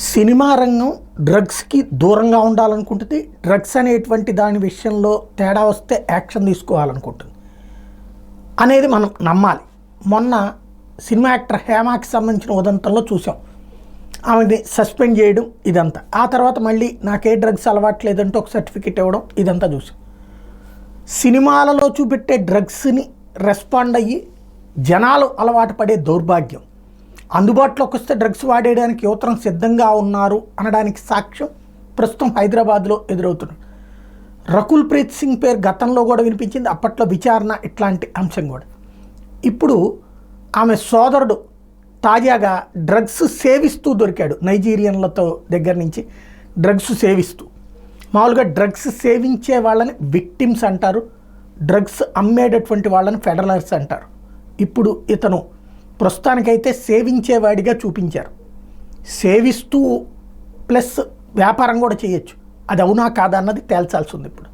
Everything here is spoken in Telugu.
సినిమా రంగం డ్రగ్స్కి దూరంగా ఉండాలనుకుంటుంది. డ్రగ్స్ అనేటువంటి దాని విషయంలో తేడా వస్తే యాక్షన్ తీసుకోవాలనుకుంటుంది అనేది మనం నమ్మాలి. మొన్న సినిమా యాక్టర్ హేమాకి సంబంధించిన ఉదంతంలో చూసాం. ఆమెని సస్పెండ్ చేయడం ఇదంతా. ఆ తర్వాత మళ్ళీ నాకే డ్రగ్స్ అలవాట్లేదంటే ఒక సర్టిఫికెట్ ఇవ్వడం ఇదంతా చూసాం. సినిమాలలో చూపెట్టే డ్రగ్స్ని రెస్పాండ్ అయ్యి జనాలు అలవాటు పడే దౌర్భాగ్యం, అందుబాటులోకి వస్తే డ్రగ్స్ వాడేయడానికి యువతరం సిద్ధంగా ఉన్నారు అనడానికి సాక్ష్యం ప్రస్తుతం హైదరాబాద్లో ఎదురవుతున్నారు. రకుల్ ప్రీత్ సింగ్ పేరు గతంలో కూడా వినిపించింది. అప్పట్లో విచారణ ఇట్లాంటి అంశం కూడా. ఇప్పుడు ఆమె సోదరుడు తాజాగా డ్రగ్స్ సేవిస్తూ దొరికాడు. నైజీరియన్లతో దగ్గర నుంచి డ్రగ్స్ సేవిస్తూ. మామూలుగా డ్రగ్స్ సేవించే వాళ్ళని విక్టిమ్స్ అంటారు, డ్రగ్స్ అమ్మేటటువంటి వాళ్ళని ఫెడరలర్స్ అంటారు. ఇప్పుడు ఇతను ప్రస్తుతానికైతే సేవించేవాడిగా చూపించారు. సేవిస్తూ ప్లస్ వ్యాపారం కూడా చేయొచ్చు. అది అవునా కాదా అన్నది తేల్చాల్సి ఉంది ఇప్పుడు.